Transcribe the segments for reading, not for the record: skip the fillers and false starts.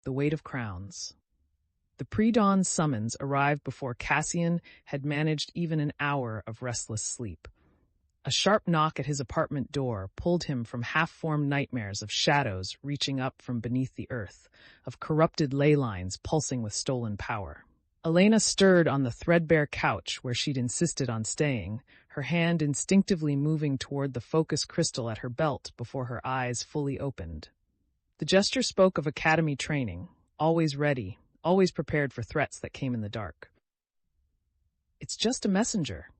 The weight of crowns. The pre-dawn summons arrived before Cassian had managed even an hour of restless sleep. A sharp knock at his apartment door pulled him from half-formed nightmares of shadows reaching up from beneath the earth, of corrupted ley lines pulsing with stolen power. Elena stirred on the threadbare couch where she'd insisted on staying, her hand instinctively moving toward the focus crystal at her belt before her eyes fully opened. The gesture spoke of academy training, always ready, always prepared for threats that came in the dark. "It's just a messenger,"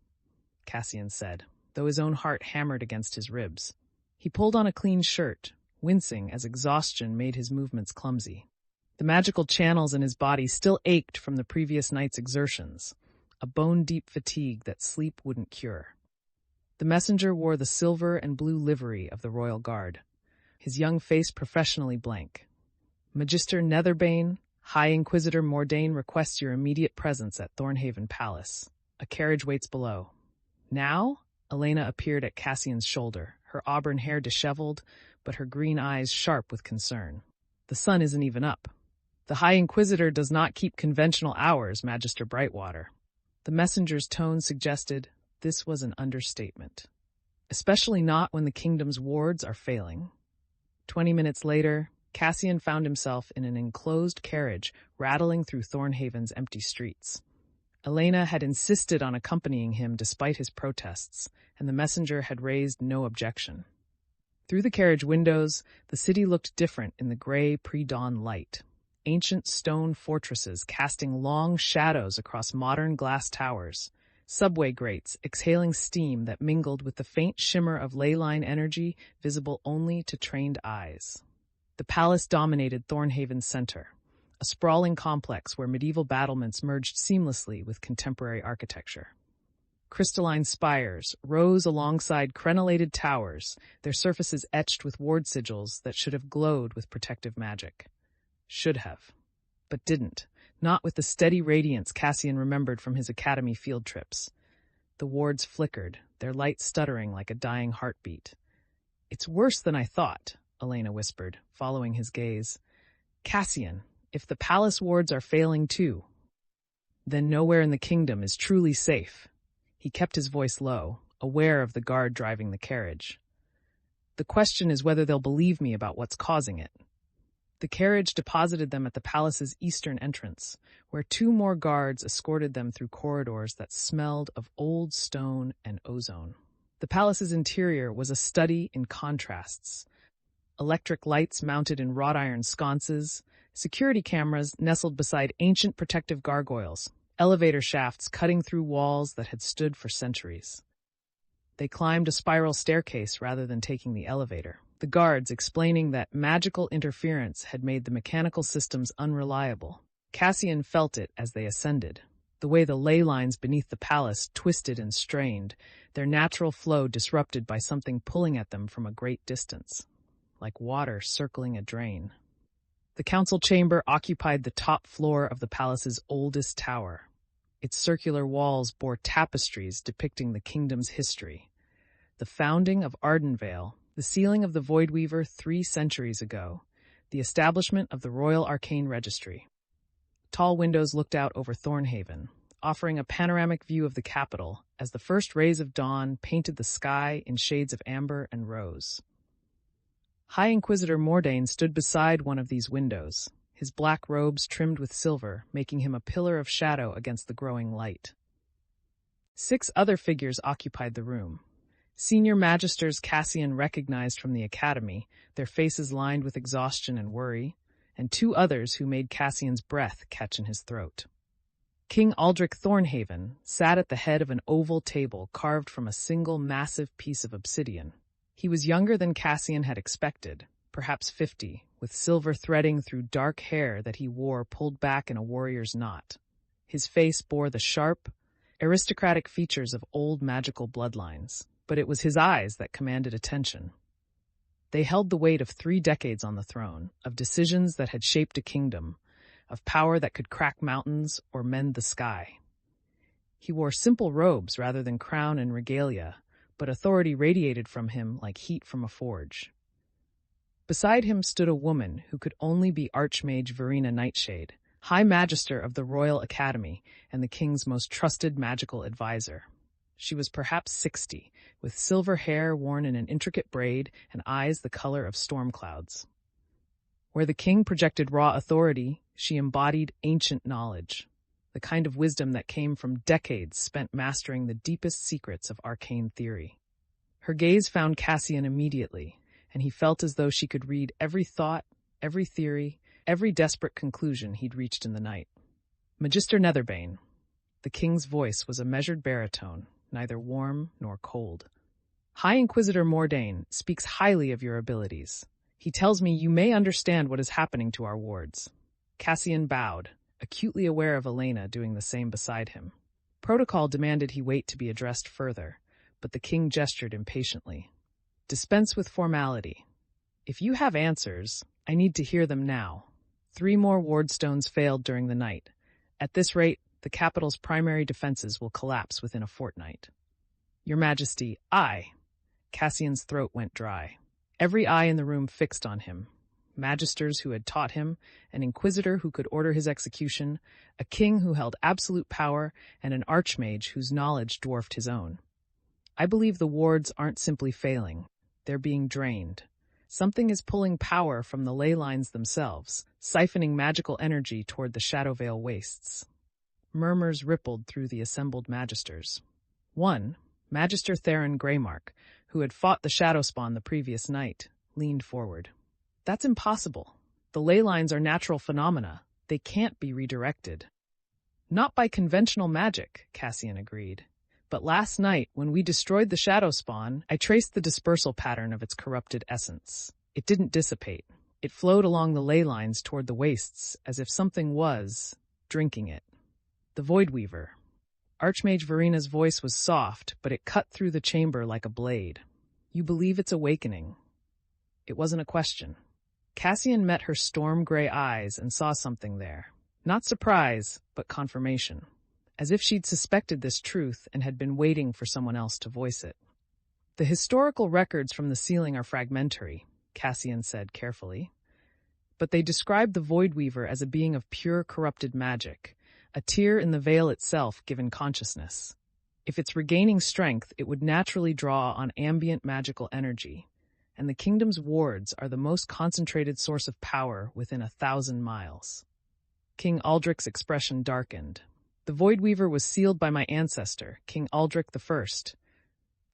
Cassian said, though his own heart hammered against his ribs. He pulled on a clean shirt, wincing as exhaustion made his movements clumsy. The magical channels in his body still ached from the previous night's exertions, a bone-deep fatigue that sleep wouldn't cure. The messenger wore the silver and blue livery of the Royal Guard, his young face professionally blank. "Magister Netherbane, High Inquisitor Mordain requests your immediate presence at Thornhaven Palace. A carriage waits below." "Now?" Elena appeared at Cassian's shoulder, her auburn hair disheveled, but her green eyes sharp with concern. "The sun isn't even up. The High Inquisitor does not keep conventional hours, Magister Brightwater." The messenger's tone suggested this was an understatement. Especially not when the kingdom's wards are failing. 20 minutes later, Cassian found himself in an enclosed carriage rattling through Thornhaven's empty streets. Elena had insisted on accompanying him despite his protests, and the messenger had raised no objection. Through the carriage windows, the city looked different in the gray pre-dawn light. Ancient stone fortresses casting long shadows across modern glass towers, subway grates exhaling steam that mingled with the faint shimmer of ley line energy visible only to trained eyes. The palace dominated Thornhaven's center, a sprawling complex where medieval battlements merged seamlessly with contemporary architecture. Crystalline spires rose alongside crenellated towers, their surfaces etched with ward sigils that should have glowed with protective magic. Should have, but didn't, not with the steady radiance Cassian remembered from his academy field trips. The wards flickered, their light stuttering like a dying heartbeat. "It's worse than I thought," Elena whispered, following his gaze. "Cassian, if the palace wards are failing too, then nowhere in the kingdom is truly safe." He kept his voice low, aware of the guard driving the carriage. "The question is whether they'll believe me about what's causing it." The carriage deposited them at the palace's eastern entrance, where 2 more guards escorted them through corridors that smelled of old stone and ozone. The palace's interior was a study in contrasts. Electric lights mounted in wrought iron sconces, security cameras nestled beside ancient protective gargoyles, elevator shafts cutting through walls that had stood for centuries. They climbed a spiral staircase rather than taking the elevator, the guards explaining that magical interference had made the mechanical systems unreliable. Cassian felt it as they ascended, the way the ley lines beneath the palace twisted and strained, their natural flow disrupted by something pulling at them from a great distance, like water circling a drain. The council chamber occupied the top floor of the palace's oldest tower. Its circular walls bore tapestries depicting the kingdom's history. The founding of Ardenvale, the sealing of the Voidweaver 3 centuries ago, the establishment of the Royal Arcane Registry. Tall windows looked out over Thornhaven, offering a panoramic view of the capital as the first rays of dawn painted the sky in shades of amber and rose. High Inquisitor Mordain stood beside one of these windows, his black robes trimmed with silver, making him a pillar of shadow against the growing light. 6 other figures occupied the room. Senior magisters Cassian recognized from the academy, their faces lined with exhaustion and worry, and 2 others who made Cassian's breath catch in his throat. King Aldric Thornhaven sat at the head of an oval table carved from a single massive piece of obsidian. He was younger than Cassian had expected, perhaps 50, with silver threading through dark hair that he wore pulled back in a warrior's knot. His face bore the sharp, aristocratic features of old magical bloodlines, but it was his eyes that commanded attention. They held the weight of 3 decades on the throne, of decisions that had shaped a kingdom, of power that could crack mountains or mend the sky. He wore simple robes rather than crown and regalia, but authority radiated from him like heat from a forge. Beside him stood a woman who could only be Archmage Verena Nightshade, High Magister of the Royal Academy and the king's most trusted magical advisor. She was perhaps 60, with silver hair worn in an intricate braid and eyes the color of storm clouds. Where the king projected raw authority, she embodied ancient knowledge, the kind of wisdom that came from decades spent mastering the deepest secrets of arcane theory. Her gaze found Cassian immediately, and he felt as though she could read every thought, every theory, every desperate conclusion he'd reached in the night. Magister Netherbane. The king's voice was a measured baritone, neither warm nor cold. High Inquisitor Mordain speaks highly of your abilities. He tells me you may understand what is happening to our wards. Cassian bowed, acutely aware of Elena doing the same beside him. Protocol demanded he wait to be addressed further, but the king gestured impatiently. Dispense with formality. If you have answers, I need to hear them now. 3 more wardstones failed during the night. At this rate, the capital's primary defenses will collapse within a fortnight. Your Majesty, Cassian's throat went dry. Every eye in the room fixed on him. Magisters who had taught him, an inquisitor who could order his execution, a king who held absolute power, and an archmage whose knowledge dwarfed his own. I believe the wards aren't simply failing. They're being drained. Something is pulling power from the ley lines themselves, siphoning magical energy toward the Shadowvale wastes. Murmurs rippled through the assembled magisters. One, Magister Theron Greymark, who had fought the Shadowspawn the previous night, leaned forward. That's impossible. The ley lines are natural phenomena. They can't be redirected. Not by conventional magic, Cassian agreed. But last night, when we destroyed the Shadowspawn, I traced the dispersal pattern of its corrupted essence. It didn't dissipate. It flowed along the ley lines toward the wastes, as if something was drinking it. The Voidweaver. Archmage Verena's voice was soft, but it cut through the chamber like a blade. You believe it's awakening. It wasn't a question. Cassian met her storm-gray eyes and saw something there. Not surprise, but confirmation. As if she'd suspected this truth and had been waiting for someone else to voice it. The historical records from the ceiling are fragmentary, Cassian said carefully. But they describe the Voidweaver as a being of pure corrupted magic, a tear in the veil itself given consciousness. If it's regaining strength, it would naturally draw on ambient magical energy, and the kingdom's wards are the most concentrated source of power within 1,000 miles. King Aldric's expression darkened. The Voidweaver was sealed by my ancestor, King Aldric I,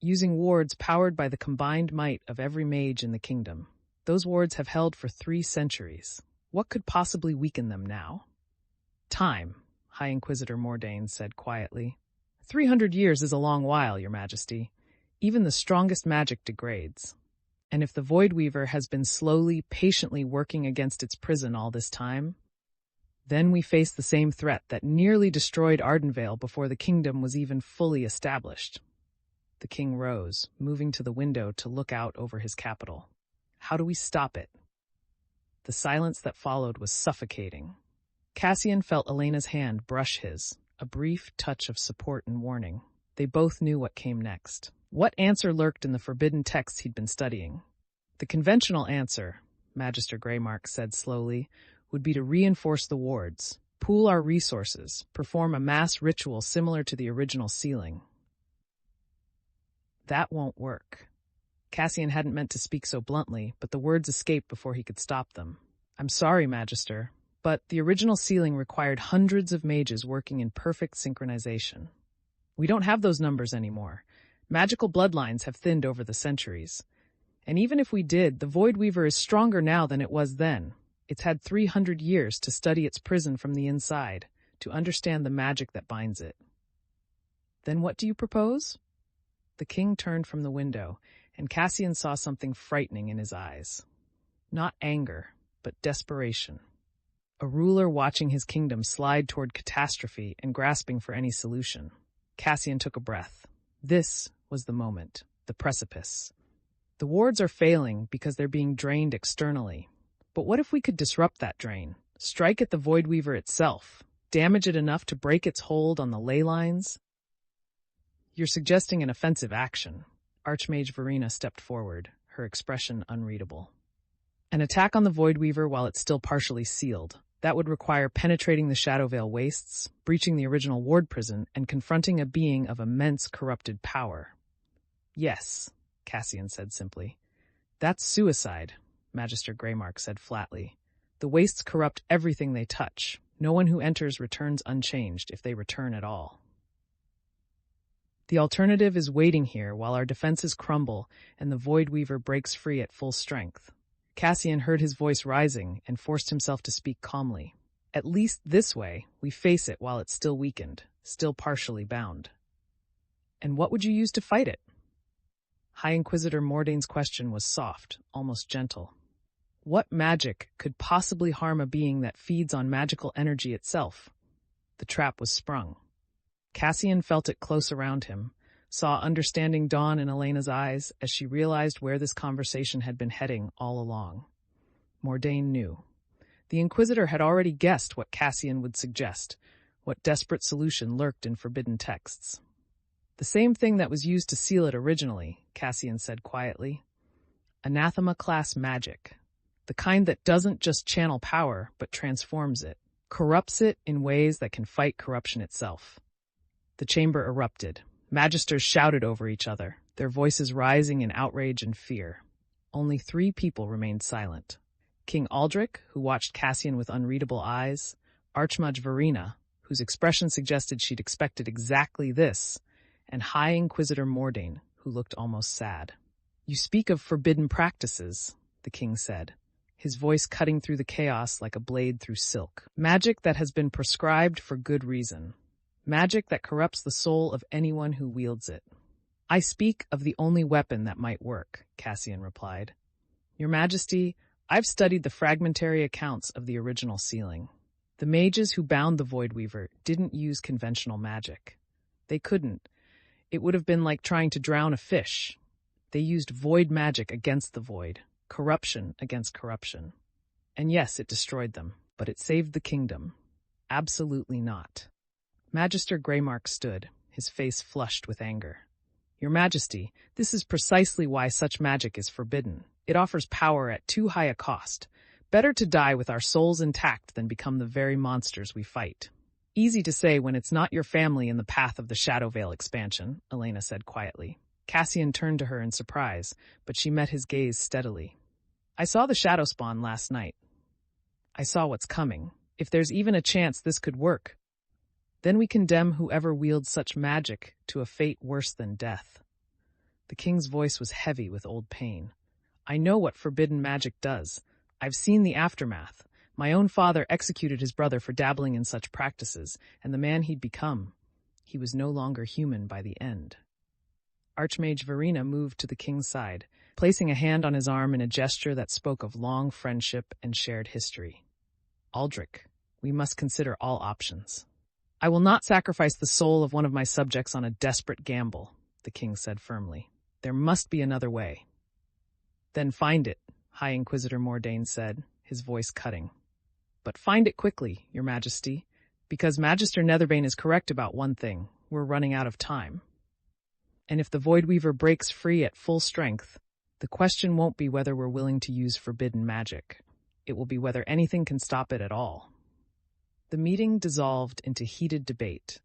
using wards powered by the combined might of every mage in the kingdom. Those wards have held for 3 centuries. What could possibly weaken them now? Time, High Inquisitor Mordain said quietly. 300 years is a long while, Your Majesty. Even the strongest magic degrades. And if the Voidweaver has been slowly, patiently working against its prison all this time, then we face the same threat that nearly destroyed Ardenvale before the kingdom was even fully established. The king rose, moving to the window to look out over his capital. How do we stop it? The silence that followed was suffocating. Cassian felt Elena's hand brush his, a brief touch of support and warning. They both knew what came next. What answer lurked in the forbidden texts he'd been studying? The conventional answer, Magister Greymark said slowly, would be to reinforce the wards, pool our resources, perform a mass ritual similar to the original sealing. That won't work. Cassian hadn't meant to speak so bluntly, but the words escaped before he could stop them. I'm sorry, Magister, but the original sealing required hundreds of mages working in perfect synchronization. We don't have those numbers anymore. Magical bloodlines have thinned over the centuries. And even if we did, the Voidweaver is stronger now than it was then. It's had 300 years to study its prison from the inside, to understand the magic that binds it. Then what do you propose? The king turned from the window, and Cassian saw something frightening in his eyes. Not anger, but desperation. A ruler watching his kingdom slide toward catastrophe and grasping for any solution. Cassian took a breath. This was the moment, the precipice. The wards are failing because they're being drained externally. But what if we could disrupt that drain? Strike at the Voidweaver itself? Damage it enough to break its hold on the ley lines? You're suggesting an offensive action. Archmage Verena stepped forward, her expression unreadable. An attack on the Voidweaver while it's still partially sealed. That would require penetrating the Shadowvale wastes, breaching the original ward prison, and confronting a being of immense corrupted power. Yes, Cassian said simply. That's suicide, Magister Greymark said flatly. The wastes corrupt everything they touch. No one who enters returns unchanged, if they return at all. The alternative is waiting here while our defenses crumble and the Voidweaver breaks free at full strength. Cassian heard his voice rising and forced himself to speak calmly. At least this way, we face it while it's still weakened, still partially bound. And what would you use to fight it? High Inquisitor Mordain's question was soft, almost gentle. What magic could possibly harm a being that feeds on magical energy itself? The trap was sprung. Cassian felt it close around him, saw understanding dawn in Elena's eyes as she realized where this conversation had been heading all along. Mordain knew. The Inquisitor had already guessed what Cassian would suggest, what desperate solution lurked in forbidden texts. The same thing that was used to seal it originally, Cassian said quietly. Anathema-class magic. The kind that doesn't just channel power, but transforms it, corrupts it in ways that can fight corruption itself. The chamber erupted. Magisters shouted over each other, their voices rising in outrage and fear. Only 3 people remained silent. King Aldric, who watched Cassian with unreadable eyes, Archmage Verena, whose expression suggested she'd expected exactly this, and High Inquisitor Mordain, who looked almost sad. You speak of forbidden practices, the king said, his voice cutting through the chaos like a blade through silk. Magic that has been prescribed for good reason. Magic that corrupts the soul of anyone who wields it. I speak of the only weapon that might work, Cassian replied. Your Majesty, I've studied the fragmentary accounts of the original sealing. The mages who bound the Voidweaver didn't use conventional magic. They couldn't. It would have been like trying to drown a fish. They used void magic against the void, corruption against corruption. And yes, it destroyed them, but it saved the kingdom. Absolutely not. Magister Greymark stood, his face flushed with anger. Your Majesty, this is precisely why such magic is forbidden. It offers power at too high a cost. Better to die with our souls intact than become the very monsters we fight. Easy to say when it's not your family in the path of the Shadowvale expansion, Elena said quietly. Cassian turned to her in surprise, but she met his gaze steadily. I saw the shadow spawn last night. I saw what's coming. If there's even a chance this could work, then we condemn whoever wields such magic to a fate worse than death. The king's voice was heavy with old pain. I know what forbidden magic does. I've seen the aftermath. My own father executed his brother for dabbling in such practices, and the man he'd become. He was no longer human by the end. Archmage Verena moved to the king's side, placing a hand on his arm in a gesture that spoke of long friendship and shared history. Aldric, we must consider all options. I will not sacrifice the soul of one of my subjects on a desperate gamble, the king said firmly. There must be another way. Then find it, High Inquisitor Mordain said, his voice cutting. But find it quickly, Your Majesty, because Magister Netherbane is correct about one thing. We're running out of time. And if the Voidweaver breaks free at full strength, the question won't be whether we're willing to use forbidden magic. It will be whether anything can stop it at all. The meeting dissolved into heated debate,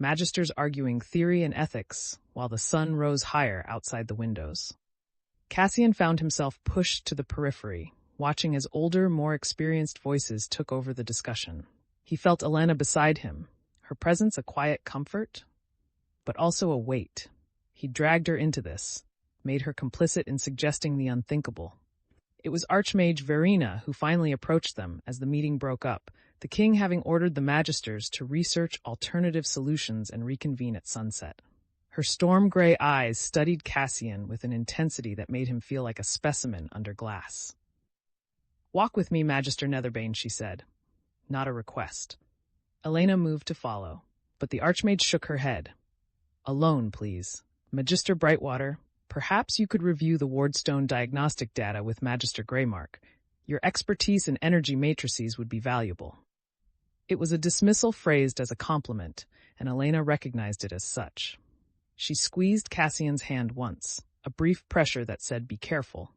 magisters arguing theory and ethics, while the sun rose higher outside the windows. Cassian found himself pushed to the periphery, watching as older, more experienced voices took over the discussion. He felt Elena beside him, her presence a quiet comfort, but also a weight. He dragged her into this, made her complicit in suggesting the unthinkable. It was Archmage Verena who finally approached them as the meeting broke up, the king having ordered the magisters to research alternative solutions and reconvene at sunset. Her storm-gray eyes studied Cassian with an intensity that made him feel like a specimen under glass. Walk with me, Magister Netherbane, she said. Not a request. Elena moved to follow, but the Archmage shook her head. Alone, please. Magister Brightwater, perhaps you could review the Wardstone diagnostic data with Magister Greymark. Your expertise in energy matrices would be valuable. It was a dismissal phrased as a compliment, and Elena recognized it as such. She squeezed Cassian's hand once, a brief pressure that said, be careful,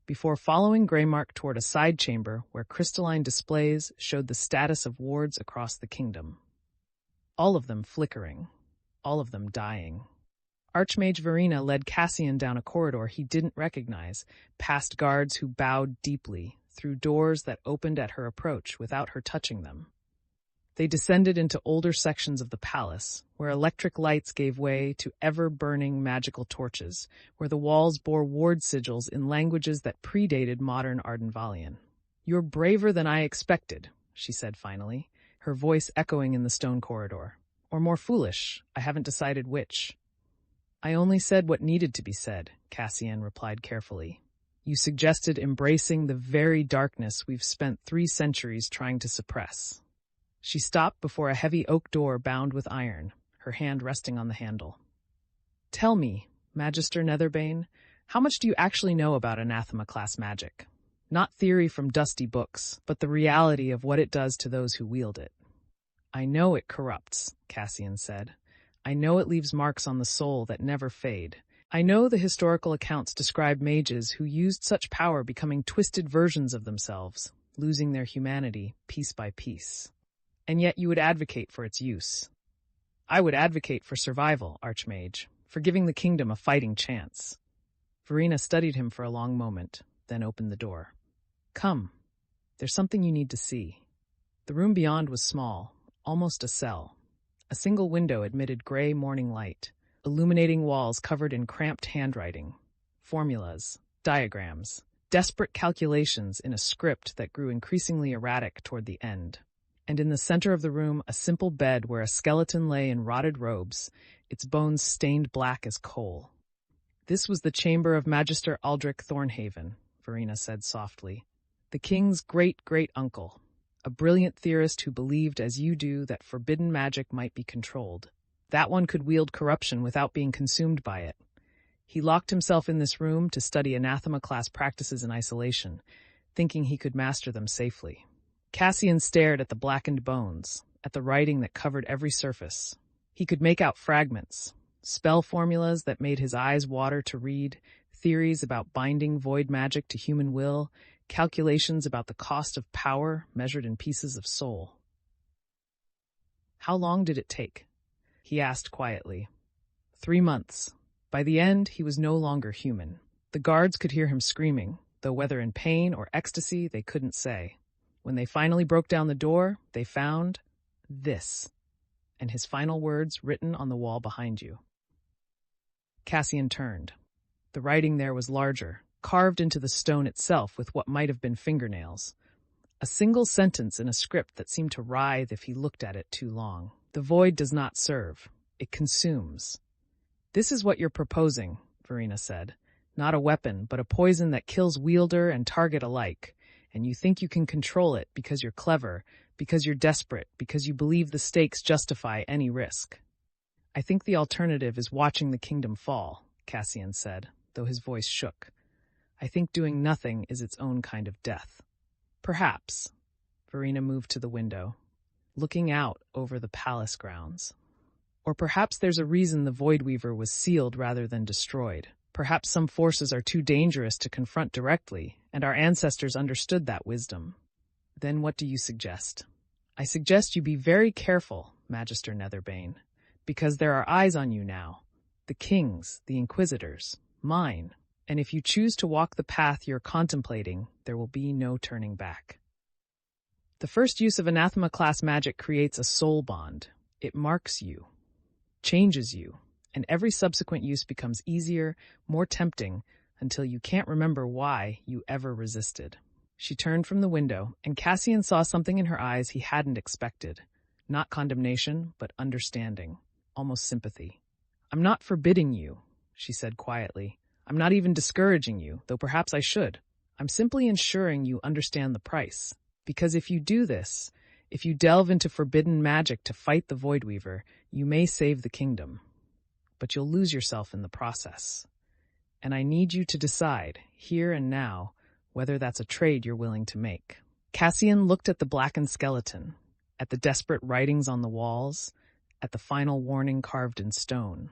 before following Greymark toward a side chamber where crystalline displays showed the status of wards across the kingdom. All of them flickering, all of them dying. Archmage Verena led Cassian down a corridor he didn't recognize, past guards who bowed deeply, through doors that opened at her approach without her touching them. They descended into older sections of the palace, where electric lights gave way to ever-burning magical torches, where the walls bore ward sigils in languages that predated modern Ardenvalian. "You're braver than I expected," she said finally, her voice echoing in the stone corridor. "Or more foolish, I haven't decided which." "I only said what needed to be said," Cassian replied carefully. "You suggested embracing the very darkness we've spent 3 centuries trying to suppress." She stopped before a heavy oak door bound with iron, her hand resting on the handle. "Tell me, Magister Netherbane, how much do you actually know about Anathema-class magic? Not theory from dusty books, but the reality of what it does to those who wield it." "I know it corrupts," Cassian said. "I know it leaves marks on the soul that never fade. I know the historical accounts describe mages who used such power becoming twisted versions of themselves, losing their humanity piece by piece. And yet you would advocate for its use." "I would advocate for survival, Archmage, for giving the kingdom a fighting chance." Verena studied him for a long moment, then opened the door. "Come. There's something you need to see." The room beyond was small, almost a cell. A single window admitted gray morning light, illuminating walls covered in cramped handwriting, formulas, diagrams, desperate calculations in a script that grew increasingly erratic toward the end. And in the center of the room, a simple bed where a skeleton lay in rotted robes, its bones stained black as coal. "This was the chamber of Magister Aldric Thornhaven," Verena said softly. "The king's great-great-uncle, a brilliant theorist who believed, as you do, that forbidden magic might be controlled. That one could wield corruption without being consumed by it. He locked himself in this room to study anathema-class practices in isolation, thinking he could master them safely." Cassian stared at the blackened bones, at the writing that covered every surface. He could make out fragments, spell formulas that made his eyes water to read, theories about binding void magic to human will, calculations about the cost of power measured in pieces of soul. "How long did it take?" he asked quietly. 3 months. By the end, he was no longer human. The guards could hear him screaming, though whether in pain or ecstasy they couldn't say. When they finally broke down the door, they found this, and his final words written on the wall behind you. Cassian turned. The writing there was larger, carved into the stone itself with what might have been fingernails. A single sentence in a script that seemed to writhe if he looked at it too long. "The void does not serve. It consumes." "This is what you're proposing," Verena said. "Not a weapon, but a poison that kills wielder and target alike. And you think you can control it because you're clever, because you're desperate, because you believe the stakes justify any risk." "I think the alternative is watching the kingdom fall," Cassian said, though his voice shook. "I think doing nothing is its own kind of death." "Perhaps." Verena moved to the window, looking out over the palace grounds. "Or perhaps there's a reason the Voidweaver was sealed rather than destroyed. Perhaps some forces are too dangerous to confront directly, and our ancestors understood that wisdom." "Then what do you suggest?" "I suggest you be very careful, Magister Netherbane, because there are eyes on you now. The king's, the inquisitors, mine. And if you choose to walk the path you're contemplating, there will be no turning back." The first use of anathema-class magic creates a soul bond. It marks you, changes you, and every subsequent use becomes easier, more tempting, until you can't remember why you ever resisted. She turned from the window, and Cassian saw something in her eyes he hadn't expected. Not condemnation, but understanding, almost sympathy. "I'm not forbidding you," she said quietly. "I'm not even discouraging you, though perhaps I should. I'm simply ensuring you understand the price. Because if you do this, if you delve into forbidden magic to fight the Voidweaver, you may save the kingdom. But you'll lose yourself in the process. And I need you to decide, here and now, whether that's a trade you're willing to make." Cassian looked at the blackened skeleton, at the desperate writings on the walls, at the final warning carved in stone.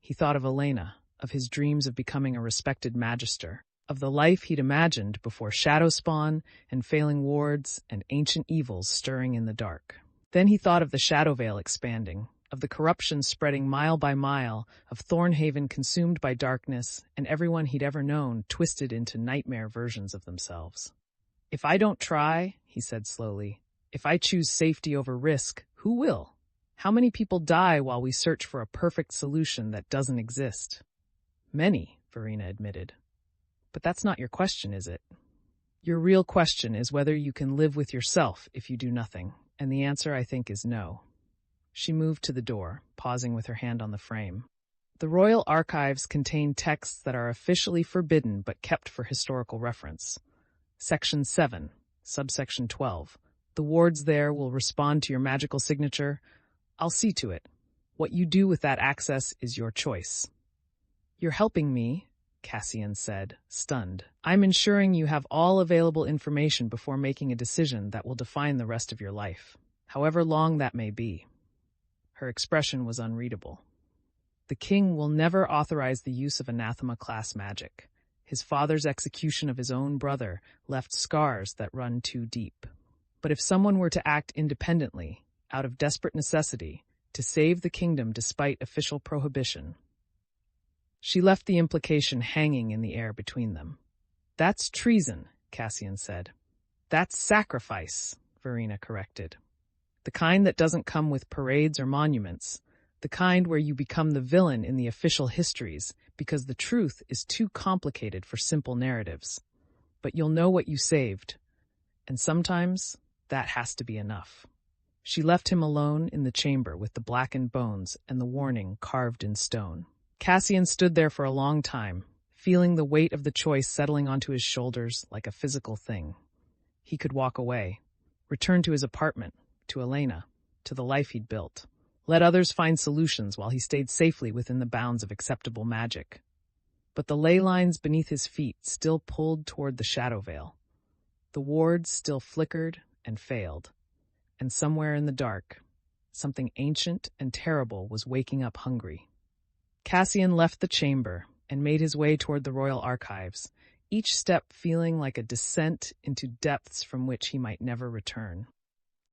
He thought of Elena, of his dreams of becoming a respected magister. of the life he'd imagined before shadow spawn and failing wards and ancient evils stirring in the dark. Then he thought of the Shadow Veil expanding, of the corruption spreading mile by mile, of Thornhaven consumed by darkness, and everyone he'd ever known twisted into nightmare versions of themselves. "If I don't try," he said slowly, "if I choose safety over risk, who will? How many people die while we search for a perfect solution that doesn't exist?" "Many," Verena admitted. "But that's not your question, is it? Your real question is whether you can live with yourself if you do nothing, and the answer, I think, is no." She moved to the door, pausing with her hand on the frame. The Royal Archives contain texts that are officially forbidden but kept for historical reference. Section 7, subsection 12. The wards there will respond to your magical signature. I'll see to it. What you do with that access is your choice. "You're helping me," Cassian said, stunned. "I'm ensuring you have all available information before making a decision that will define the rest of your life, however long that may be." Her expression was unreadable. "The king will never authorize the use of anathema-class magic. His father's execution of his own brother left scars that run too deep. But if someone were to act independently, out of desperate necessity, to save the kingdom despite official prohibition..." She left the implication hanging in the air between them. "That's treason," Cassian said. "That's sacrifice," Verena corrected. "The kind that doesn't come with parades or monuments. The kind where you become the villain in the official histories because the truth is too complicated for simple narratives. But you'll know what you saved. And sometimes that has to be enough." She left him alone in the chamber with the blackened bones and the warning carved in stone. Cassian stood there for a long time, feeling the weight of the choice settling onto his shoulders like a physical thing. He could walk away, return to his apartment, to Elena, to the life he'd built. Let others find solutions while he stayed safely within the bounds of acceptable magic. But the ley lines beneath his feet still pulled toward the Shadow Veil. The wards still flickered and failed. And somewhere in the dark, something ancient and terrible was waking up hungry. Cassian left the chamber and made his way toward the Royal Archives, each step feeling like a descent into depths from which he might never return.